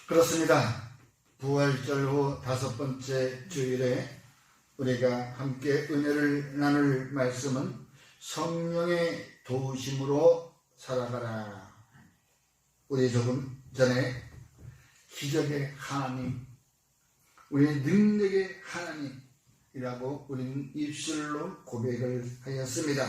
그렇습니다. 부활절 후 5번째 주일에 우리가 함께 은혜를 나눌 말씀은 성령의 도우심으로 살아가라. 우리 조금 전에 기적의 하나님, 우리의 능력의 하나님이라고 우리는 입술로 고백을 하였습니다.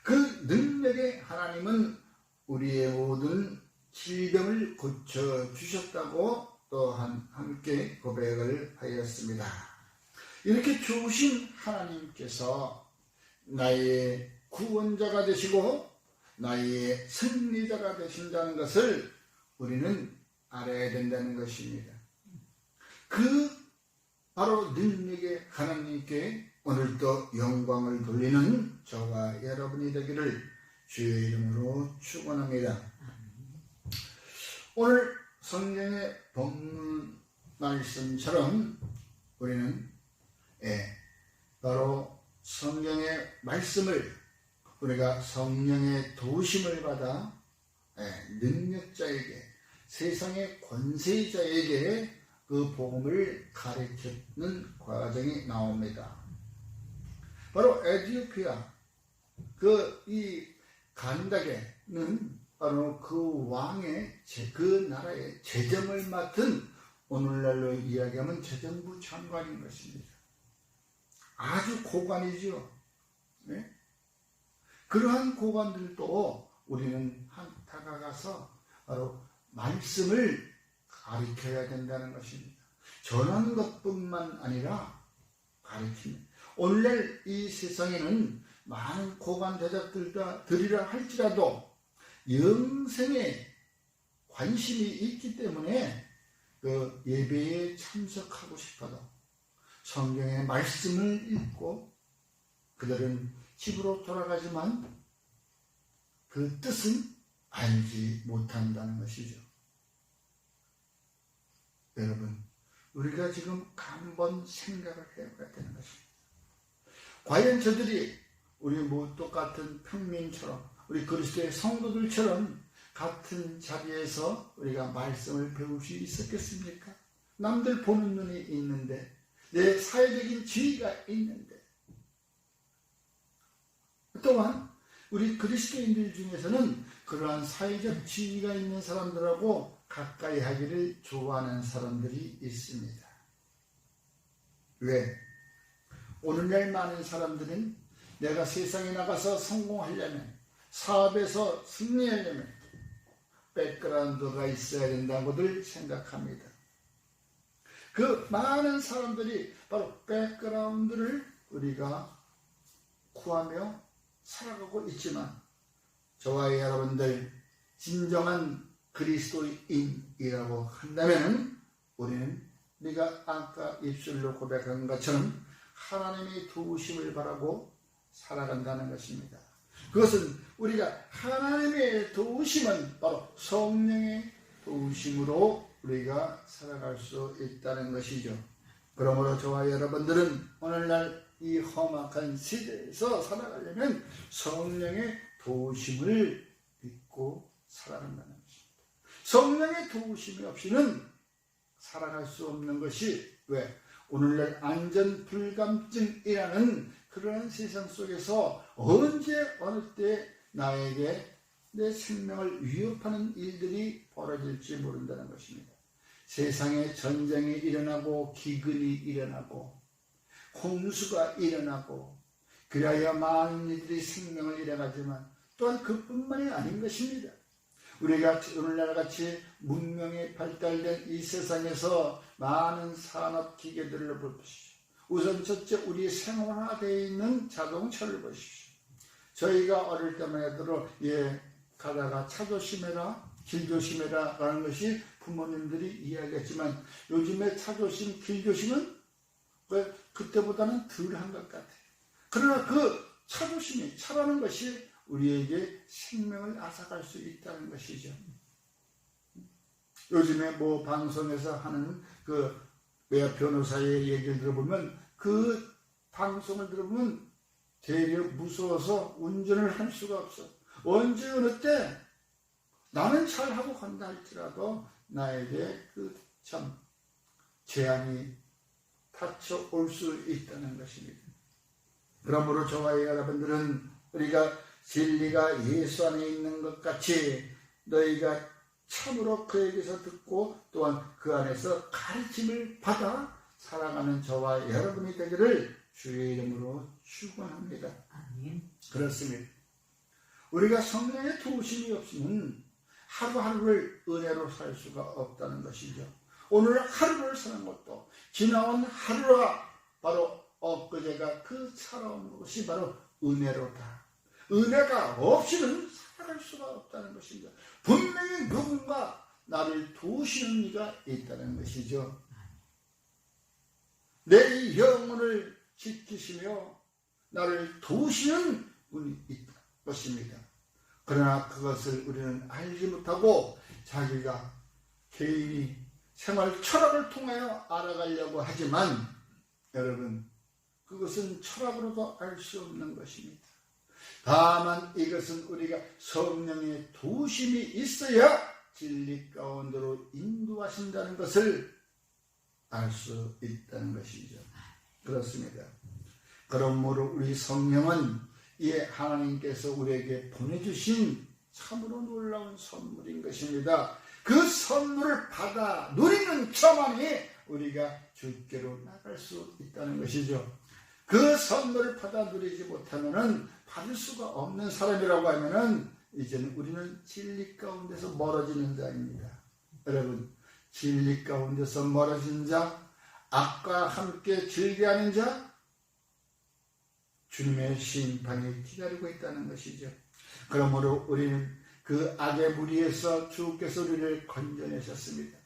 그 능력의 하나님은 우리의 모든 질병을 고쳐주셨다고 또한 함께 고백을 하였습니다. 이렇게 좋으신 하나님께서 나의 구원자가 되시고 나의 승리자가 되신다는 것을 우리는 알아야 된다는 것입니다. 그 바로 능력의 하나님께 오늘도 영광을 돌리는 저와 여러분이 되기를 주의 이름으로 축원합니다. 오늘 성경의 본문 말씀처럼 우리는 바로 성경의 말씀을 우리가 성령의 도우심을 받아 능력자에게, 세상의 권세자에게 그 복음을 가르치는 과정이 나옵니다. 바로 에티오피아 이 간다게는 바로 그 왕의 그 나라의 재정을 맡은, 오늘날로 이야기하면 재정부 장관인 것입니다. 아주 고관이죠. 네? 그러한 고관들도 우리는 다가가서 바로 말씀을 가르쳐야 된다는 것입니다. 전하는 것뿐만 아니라 가르치는. 오늘날 이 세상에는 많은 고관 대작들이라 할지라도 영생에 관심이 있기 때문에 그 예배에 참석하고 싶어도 성경의 말씀을 읽고 그들은 집으로 돌아가지만 그 뜻은 알지 못한다는 것이죠. 여러분, 우리가 지금 한번 생각을 해봐야 되는 것입니다. 과연 저들이 우리 똑같은 평민처럼, 우리 그리스도의 성도들처럼 같은 자리에서 우리가 말씀을 배울 수 있었겠습니까? 남들 보는 눈이 있는데, 내 사회적인 지위가 있는데, 또한 우리 그리스도인들 중에서는 그러한 사회적 지위가 있는 사람들하고 가까이 하기를 좋아하는 사람들이 있습니다. 왜? 오늘날 많은 사람들은 내가 세상에 나가서 성공하려면, 사업에서 승리하려면 백그라운드가 있어야 된다고들 생각합니다. 그 많은 사람들이 바로 백그라운드를 우리가 구하며 살아가고 있지만, 저와 여러분들 진정한 그리스도인이라고 한다면 우리는 네가 아까 입술로 고백한 것처럼 하나님의 도우심을 바라고 살아간다는 것입니다. 그것은 우리가 하나님의 도우심은 바로 성령의 도우심으로 우리가 살아갈 수 있다는 것이죠. 그러므로 저와 여러분들은 오늘날 이 험악한 시대에서 살아가려면 성령의 도우심을 믿고 살아간다는 것입니다. 성령의 도우심이 없이는 살아갈 수 없는 것이, 왜? 오늘날 안전불감증이라는 그러한 세상 속에서 언제 어느 때 나에게 내 생명을 위협하는 일들이 벌어질지 모른다는 것입니다. 세상에 전쟁이 일어나고 기근이 일어나고 홍수가 일어나고 그래야 많은 이들이 생명을 잃어가지만 또한 그뿐만이 아닌 것입니다. 우리가 오늘날 같이 문명이 발달된 이 세상에서 많은 산업기계들을 보십시오. 우선 첫째, 우리 생활화되어 있는 자동차를 보십시오. 저희가 어릴 때만 해도 가다가 차 조심해라, 길 조심해라 라는 것이 부모님들이 이야기했지만, 요즘에 차 조심, 길 조심은 그때보다는 덜한 것 같아요. 그러나 그 차 조심이, 차라는 것이 우리에게 생명을 앗아갈 수 있다는 것이죠. 요즘에 방송에서 하는 그 변호사의 얘기를 들어보면, 그 방송을 들어보면 되려 무서워서 운전을 할 수가 없어. 언제 어느 때 나는 잘하고 간다 할지라도 나에게 그 참 재앙이 닥쳐올 수 있다는 것입니다. 그러므로 저와 여러분들은 우리가 진리가 예수 안에 있는 것 같이 너희가 참으로 그에게서 듣고 또한 그 안에서 가르침을 받아 살아가는 저와 여러분이 되기를 주의 이름으로 축원합니다. 아멘. 그렇습니다. 우리가 성령의 도우심이 없이는 하루하루를 은혜로 살 수가 없다는 것이죠. 오늘 하루를 사는 것도 지나온 하루가 바로 엊그제가 그 살아온 것이 바로 은혜로다. 은혜가 없이는 살아갈 수가 없다는 것입니다. 분명히 누군가 나를 도우시는 이가 있다는 것이죠. 내 이 영혼을 지키시며 나를 도우시는 분이 있다 것입니다. 그러나 그것을 우리는 알지 못하고 자기가 개인이 생활 철학을 통하여 알아가려고 하지만 여러분 그것은 철학으로도 알 수 없는 것입니다. 다만 이것은 우리가 성령의 도우심이 있어야 진리 가운데로 인도하신다는 것을 알 수 있다는 것이죠. 그렇습니다. 그러므로 우리 성령은 이 하나님께서 우리에게 보내주신 참으로 놀라운 선물인 것입니다. 그 선물을 받아 누리는 저만이 우리가 주께로 나갈 수 있다는 것이죠. 그 선물을 받아 누리지 못하면은 받을 수가 없는 사람이라고 하면은 이제는 우리는 진리 가운데서 멀어지는 자입니다. 여러분, 진리 가운데서 멀어진 자, 악과 함께 즐겨하는 자, 주님의 심판이 기다리고 있다는 것이죠. 그러므로 우리는 그 악의 무리에서 주께서 우리를 건져내셨습니다.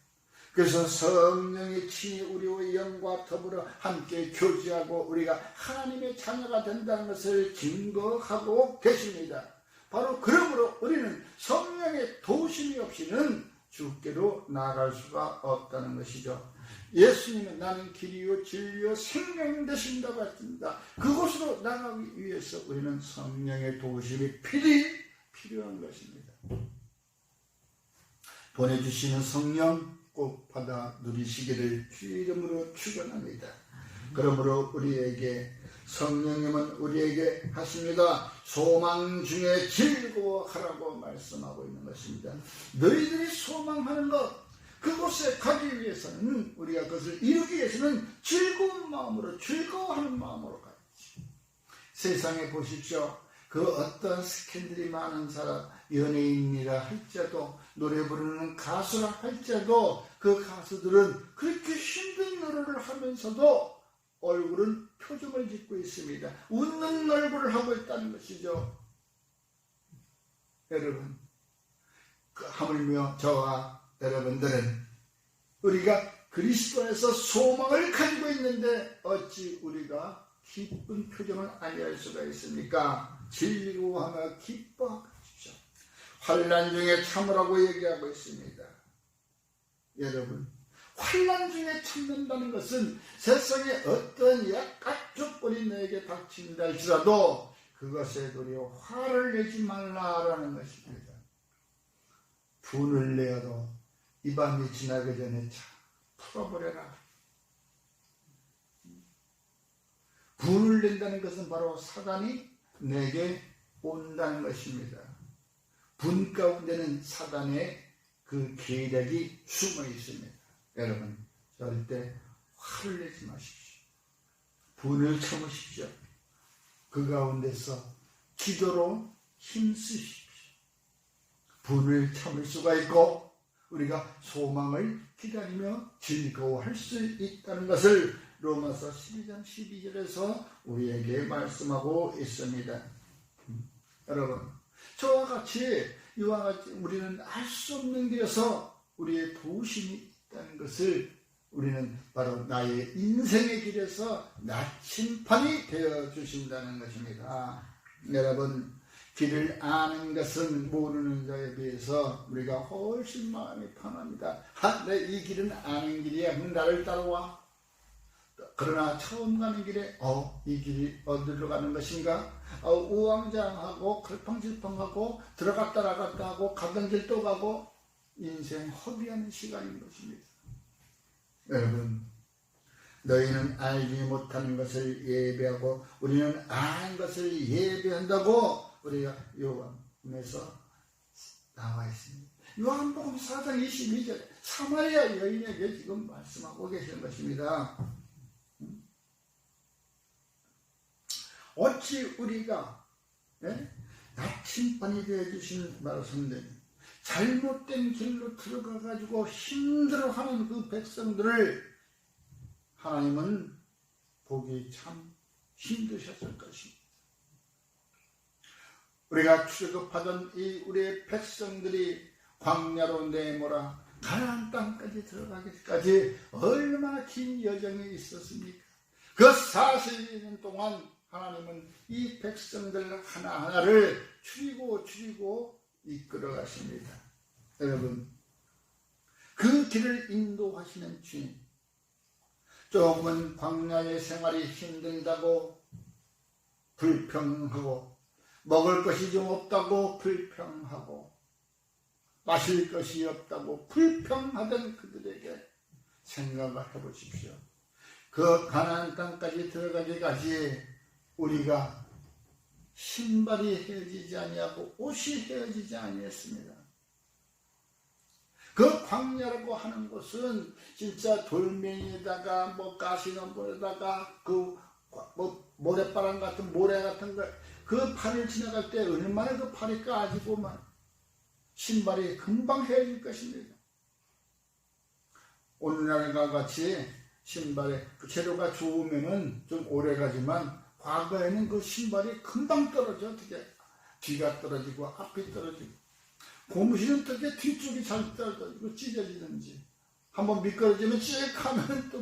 그래서 성령이 친히 우리의 영과 더불어 함께 교제하고 우리가 하나님의 자녀가 된다는 것을 증거하고 계십니다. 바로 그러므로 우리는 성령의 도우심이 없이는 주께로 나아갈 수가 없다는 것이죠. 예수님은 나는 길이요 진리요 생명 되신다고 했습니다. 그곳으로 나가기 위해서 우리는 성령의 도우심이 필요한 것입니다. 보내주시는 성령 꼭 받아 누리시기를 주의 이름으로 축원합니다. 그러므로 우리에게 성령님은 우리에게 하십니다. 소망 중에 즐거워하라고 말씀하고 있는 것입니다. 너희들이 소망하는 것 그곳에 가기 위해서는 우리가 그것을 이루기 위해서는 즐거운 마음으로 즐거워하는 마음으로 가야지. 세상에 보십시오. 그 어떤 스캔들이 많은 사람 연예인이라 할지라도 노래 부르는 가수라 할지라도 그 가수들은 그렇게 힘든 노래를 하면서도 얼굴은 표정을 짓고 있습니다. 웃는 얼굴을 하고 있다는 것이죠. 여러분, 하물며 저와 여러분들은 우리가 그리스도에서 소망을 가지고 있는데 어찌 우리가 기쁜 표정을 아니할 수가 있습니까? 즐거워하며 기뻐하십시오. 환난 중에 참으라고 얘기하고 있습니다. 여러분, 환난 중에 참는다는 것은 세상에 어떤 약간 조건이 내게 닥친다 할지라도 그것에 도리어 화를 내지 말라라는 것입니다. 분을 내어도 이 밤이 지나기 전에 풀어버려라. 분을 낸다는 것은 바로 사단이 내게 온다는 것입니다. 분 가운데는 사단의 그 계략이 숨어 있습니다. 여러분, 절대 화를 내지 마십시오. 분을 참으십시오. 그 가운데서 기도로 힘쓰십시오. 분을 참을 수가 있고 우리가 소망을 기다리며 즐거워할 수 있다는 것을 로마서 12장 12절에서 우리에게 말씀하고 있습니다. 여러분, 저와 같이 이와 같이 우리는 알 수 없는 길에서 우리의 도우심이 있다는 것을 우리는 바로 나의 인생의 길에서 나침반이 되어 주신다는 것입니다. 여러분, 길을 아는 것은 모르는 자에 비해서 우리가 훨씬 마음이 편합니다. 내 이 길은 아는 길이야. 나를 따라와. 그러나 처음 가는 길에 이 길이 어디로 가는 것인가? 우왕좌왕하고 걸팡질팡하고 들어갔다 나갔다 하고 가던 길 또 가고 인생 허비하는 시간인 것입니다. 여러분, 너희는 알지 못하는 것을 예배하고 우리는 아는 것을 예배한다고 우리가 요한복음에서 나와 있습니다. 요한복음 4장 22절 사마리아 여인에게 지금 말씀하고 계시는 것입니다. 어찌 우리가 나침반이 되어주신 바로 선생님, 잘못된 길로 들어가가지고 힘들어하는 그 백성들을 하나님은 보기 참 힘드셨을 것입니다. 우리가 출애굽하던 이 우리의 백성들이 광야로 내몰아 가나안 땅까지 들어가기까지 얼마나 긴 여정이 있었습니까? 그 40년 동안 하나님은 이 백성들 하나하나를 추리고 이끌어 가십니다. 여러분, 그 길을 인도하시는 주님, 조금은 광야의 생활이 힘들다고 불평하고 먹을 것이 좀 없다고 불평하고 마실 것이 없다고 불평하던 그들에게 생각을 해보십시오. 그 가나안 땅까지 들어가기까지 우리가 신발이 헤어지지 아니하고 옷이 헤어지지 아니했습니다. 그 광야라고 하는 곳은 진짜 돌멩이에다가 가시덤불에다가 모래바람 같은 모래 같은 그 판을 지나갈 때 얼마나 그 팔이 까지고만 신발이 금방 헤어질 것입니다. 오늘날과 같이 신발에 그 재료가 좋으면은 좀 오래 가지만 과거에는 그 신발이 금방 떨어져. 어떻게 뒤가 떨어지고 앞이 떨어지고 고무신은 어떻게 뒤쪽이 잘 떨어지고 찢어지는지 한번 미끄러지면 쭉 하면 또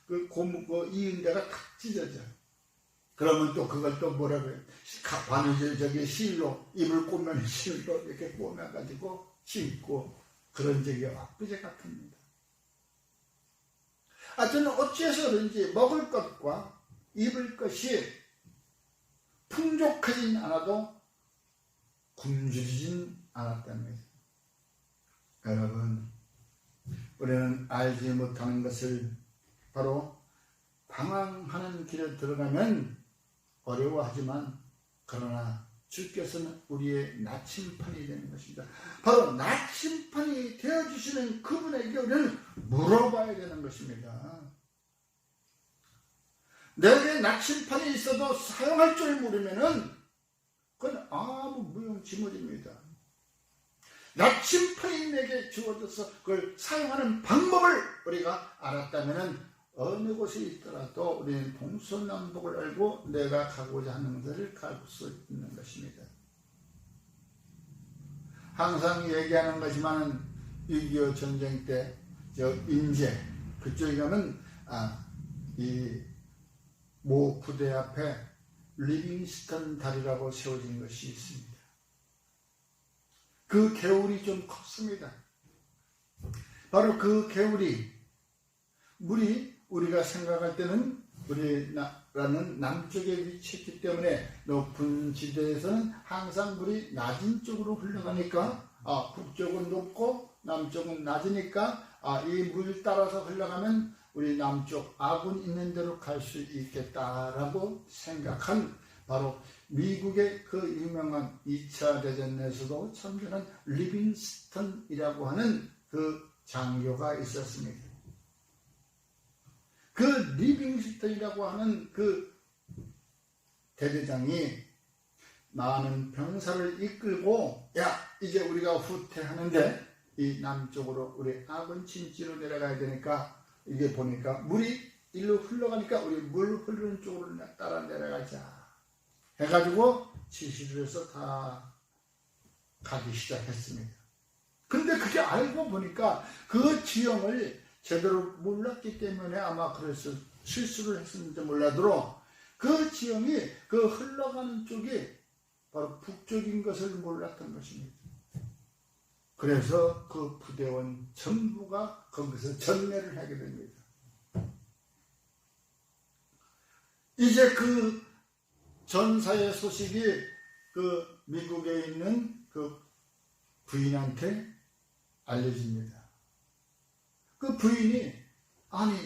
그 이은 데가 탁 찢어져. 그러면 또 그걸 또 뭐라 그래? 바느질 실로 입을 꼬면 실로 이렇게 꼬매가지고 신고 그런 적이 엊그제 같습니다. 저는 어찌해서 그런지 먹을 것과 입을 것이 풍족하진 않아도 굶주리진 않았답니다. 여러분, 우리는 알지 못하는 것을 바로 방황하는 길에 들어가면 어려워하지만 그러나 주께서는 우리의 나침판이 되는 것입니다. 바로 나침판이 되어주시는 그분에게 우리는 물어봐야 되는 것입니다. 내게 나침판이 있어도 사용할 줄 모르면은 그건 아무 무용지물입니다. 나침판이 내게 주어져서 그걸 사용하는 방법을 우리가 알았다면은 어느 곳에 있더라도 우리는 동서남북을 알고 내가 가고자 하는 것을 갈 수 있는 것입니다. 항상 얘기하는 것이지만 6.25 전쟁 때 인제 그쪽에 가면 이 모 부대 앞에 리빙스턴 다리라고 세워진 것이 있습니다. 그 개울이 좀 컸습니다. 바로 그 개울이 물이 우리가 생각할 때는 우리나라는 남쪽에 위치했기 때문에 높은 지대에서는 항상 물이 낮은 쪽으로 흘러가니까 북쪽은 높고 남쪽은 낮으니까 이 물 따라서 흘러가면 우리 남쪽 아군 있는 데로 갈 수 있겠다라고 생각한 바로 미국의 그 유명한 2차 대전에서도 참전한 리빙스턴이라고 하는 그 장교가 있었습니다. 그 리빙스턴이라고 하는 그 대대장이 많은 병사를 이끌고 이제 우리가 후퇴하는데 이 남쪽으로 우리 아군 진지로 내려가야 되니까 이게 보니까 물이 일로 흘러가니까 우리 물 흐르는 쪽으로 따라 내려가자 해가지고 지시를 해서 다 가기 시작했습니다. 근데 그게 알고 보니까 그 지형을 제대로 몰랐기 때문에 아마 그래서 실수를 했는지 몰라도 그 지형이 그 흘러가는 쪽이 바로 북쪽인 것을 몰랐던 것입니다. 그래서 그 부대원 전부가 거기서 전멸을 하게 됩니다. 이제 그 전사의 소식이 그 미국에 있는 그 부인한테 알려집니다. 그 부인이, 아니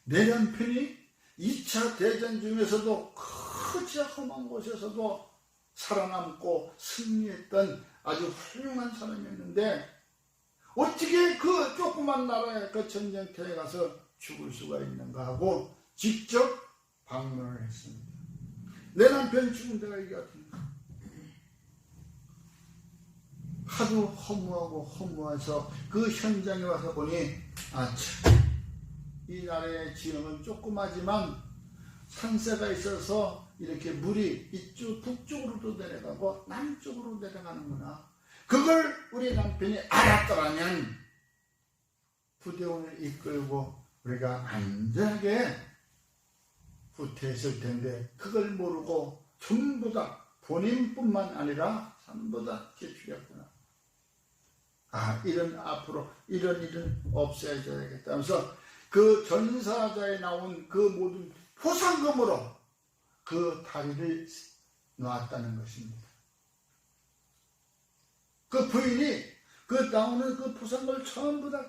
내 남편이 2차 대전 중에서도 크지 험한 곳에서도 살아남고 승리했던 아주 훌륭한 사람이었는데 어떻게 그 조그만 나라의 그 전쟁터에 가서 죽을 수가 있는가 하고 직접 방문을 했습니다. 내 남편이 죽은 데가 이게 어딘가. 하도 허무해서 그 현장에 와서 보니, 아 참, 이 나라의 지형은 조그마지만 산세가 있어서 이렇게 물이 이쪽 북쪽으로도 내려가고 남쪽으로 내려가는구나. 그걸 우리 남편이 알았더라면 부대원을 이끌고 우리가 안전하게 후퇴했을 텐데 그걸 모르고 전부 다 본인뿐만 아니라 전부 다 제출했구나. 아, 앞으로 이런 일은 없애야겠다 하면서 그 전사자에 나온 그 모든 포상금으로 그 다리를 놨다는 것입니다. 그 부인이 그 나오는 그 포상금을 전부 다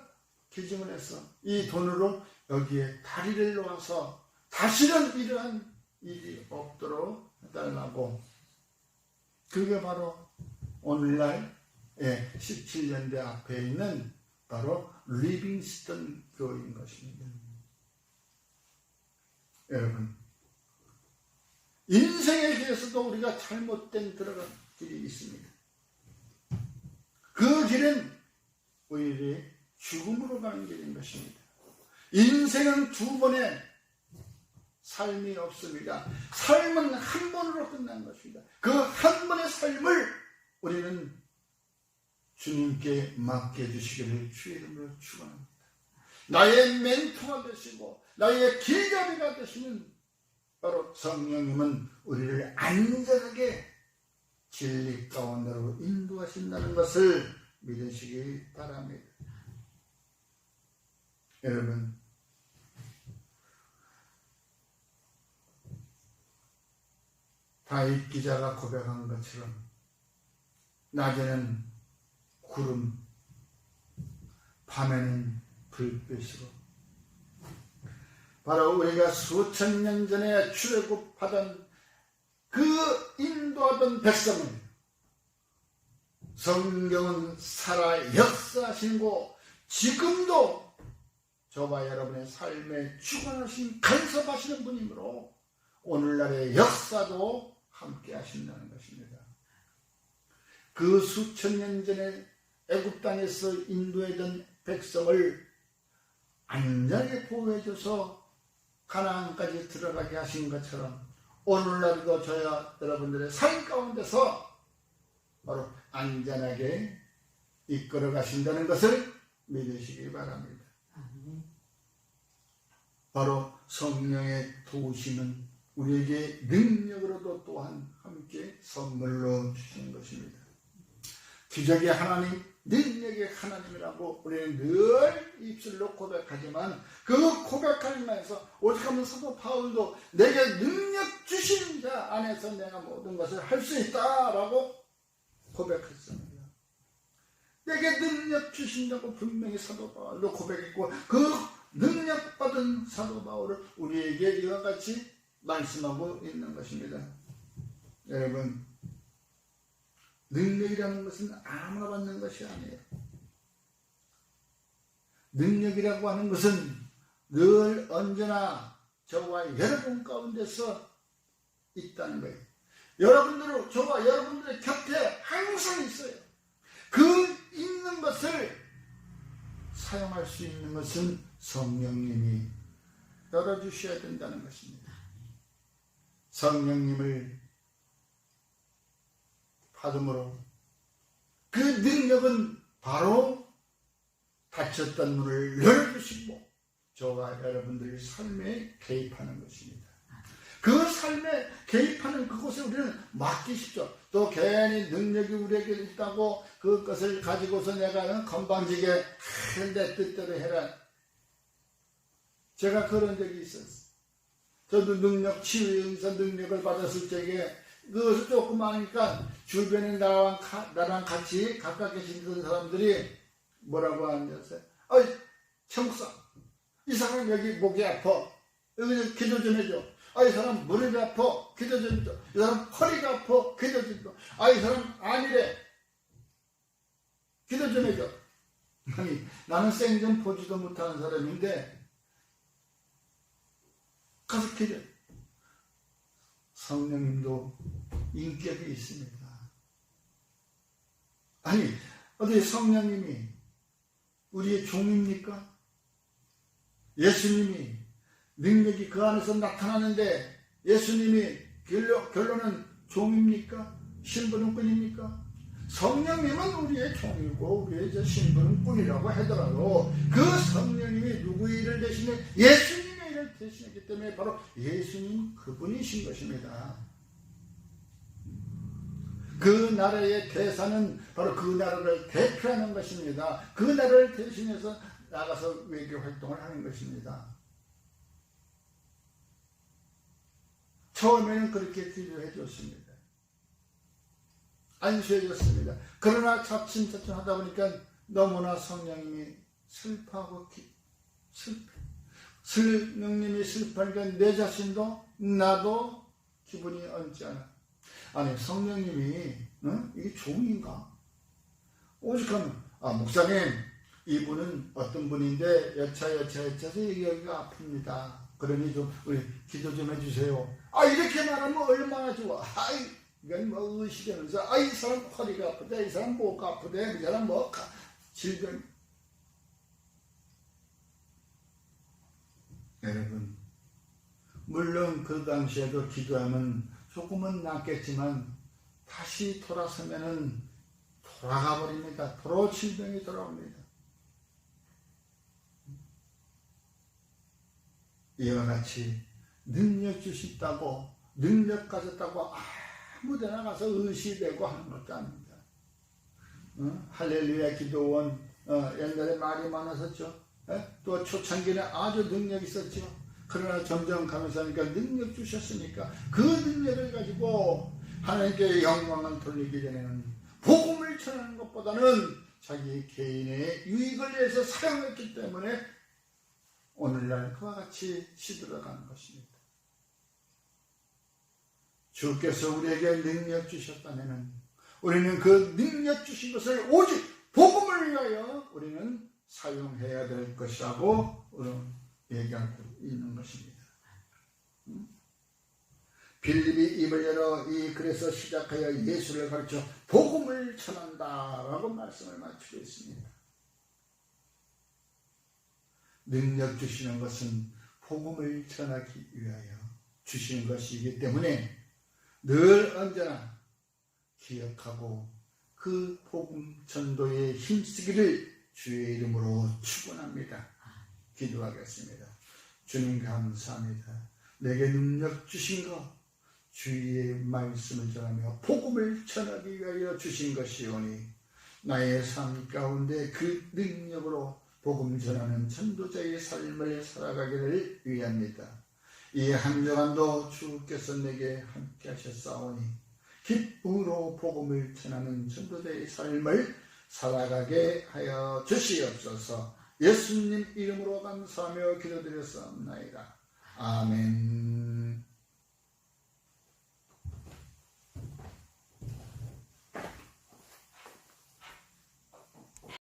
기증을 해서 이 돈으로 여기에 다리를 놓아서 다시는 이러한 일이 없도록 해달라고. 그게 바로 오늘날 17년대 앞에 있는 바로 리빙스턴 교회인 것입니다. 여러분, 인생에 대해서도 우리가 잘못된 들어간 길이 있습니다. 그 길은 오히려 죽음으로 가는 길인 것입니다. 인생은 두 번의 삶이 없습니다. 삶은 한 번으로 끝난 것입니다. 그 한 번의 삶을 우리는 주님께 맡겨주시기를 주의 이름으로 축원합니다. 나의 멘토가 되시고 나의 길잡이가 되시는 바로 성령님은 우리를 안전하게 진리 가운데로 인도하신다는 것을 믿으시기 바랍니다. 여러분, 다윗 기자가 고백한 것처럼 낮에는 구름, 밤에는 불빛으로 바로 우리가 수천 년 전에 출애굽하던 그 인도하던 백성은 성경은 살아 역사하시고 지금도 저와 여러분의 삶에 주관하신 간섭하시는 분이므로 오늘날의 역사도 함께 하신다는 것입니다. 그 수천 년 전에 애굽 땅에서 인도했던 백성을 안전하게 보호해줘서 가나안까지 들어가게 하신 것처럼 오늘날도 저와 여러분들의 삶 가운데서 바로 안전하게 이끌어 가신다는 것을 믿으시기 바랍니다. 바로 성령의 도우심은 우리에게 능력으로도 또한 함께 선물로 주시는 것입니다. 기적의 하나님, 능력의 하나님이라고 우리는 늘 입술로 고백하지만 그 고백하면서 오직하면 사도 바울도 내게 능력 주신 자 안에서 내가 모든 것을 할 수 있다라고 고백했습니다. 내게 능력 주신다고 분명히 사도 바울도 고백했고 그 능력 받은 사도 바울을 우리에게 이와 같이 말씀하고 있는 것입니다. 여러분, 능력이라는 것은 아무나 받는 것이 아니에요. 능력이라고 하는 것은 늘 언제나 저와 여러분 가운데서 있다는 거예요. 여러분들, 저와 여러분들의 곁에 항상 있어요. 그 있는 것을 사용할 수 있는 것은 성령님이 열어주셔야 된다는 것입니다. 성령님을 받음으로 그 능력은 바로 닫혔던 문을 열어주시고 저와 여러분들의 삶에 개입하는 것입니다. 그 삶에 개입하는 그곳에 우리는 맡기십시오. 또 괜히 능력이 우리에게 있다고 그것을 가지고서 내가 건방지게 내 뜻대로 해라. 제가 그런 적이 있었어요. 저도 치유의 은사 능력을 받았을 적에 그것을 조금 하니까 주변에 나랑 같이 가깝게 지내던 사람들이 뭐라고 하냐면, 어이, 청사, 이 사람 여기 목이 아파. 여기 기도 좀 해줘. 이 사람 무릎이 아파. 기도 좀 해줘. 이 사람 허리가 아파. 기도 좀 해줘. 이 사람 아니래. 기도 좀 해줘. 아니, 나는 생전 보지도 못하는 사람인데, 가서 기도. 성령님도 인격이 있습니다. 아니, 어디 성령님이 우리의 종입니까? 예수님이 능력이 그 안에서 나타나는데 예수님이 결론은 종입니까? 신분은 꾼입니까? 성령님은 우리의 종이고 우리의 신분은 꾼이라고 하더라도 그 성령님이 누구의 일을 대신해? 예수님의 일을 대신했기 때문에 바로 예수님 그분이신 것입니다. 그 나라의 대사는 바로 그 나라를 대표하는 것입니다. 그 나라를 대신해서 나가서 외교 활동을 하는 것입니다. 처음에는 그렇게 기도해 줬습니다. 안수해 줬습니다. 그러나 차츰차츰 하다 보니까 너무나 성령님이 슬퍼하고 성령님이 슬퍼하니까 내 자신도 나도 기분이 얹지 않아. 아니, 성령님이 이게 종인가? 오죽하면 목사님 이분은 어떤 분인데 여차해서 여기가 아픕니다. 그러니 좀 우리 기도 좀 해주세요. 이렇게 말하면 얼마나 좋아. 이건 뭐 의식하면서 이 사람 허리가 아프다, 이 사람 목가 아프다, 이 사람 뭐 질병. 여러분, 물론 그 당시에도 기도하면 조금은 낫겠지만 다시 돌아서면은 돌아가 버립니다. 도로 질병이 돌아옵니다. 이와 같이 능력 주신다고 능력 가졌다고 아무데나 가서 의시되고 하는 것도 아닙니다. 할렐루야 기도원 옛날에 말이 많았었죠. 또 초창기는 아주 능력 있었죠. 그러나 점점 가면서 하니까 능력 주셨으니까 그 능력을 가지고 하나님께 영광을 돌리기 전에는 복음을 전하는 것보다는 자기 개인의 유익을 위해서 사용했기 때문에 오늘날 그와 같이 시들어가는 것입니다. 주께서 우리에게 능력 주셨다면 우리는 그 능력 주신 것을 오직 복음을 위하여 우리는 사용해야 될 것이라고 얘기하고 있는 것입니다. 빌립이 입을 열어 이 글에서 시작하여 예수를 가르쳐 복음을 전한다라고 말씀을 마치고 있습니다. 능력 주시는 것은 복음을 전하기 위하여 주신 것이기 때문에 늘 언제나 기억하고 그 복음 전도에 힘쓰기를 주의 이름으로 축원합니다. 기도하겠습니다. 주님 감사합니다. 내게 능력 주신 것 주의 말씀을 전하며 복음을 전하기 위하여 주신 것이오니 나의 삶 가운데 그 능력으로 복음 전하는 전도자의 삶을 살아가기를 위합니다. 이 한 주간도 주께서 내게 함께 하셨사오니 기쁨으로 복음을 전하는 전도자의 삶을 살아가게 하여 주시옵소서. 예수님 이름으로 감사하며 기도드렸사옵나이다. 아멘.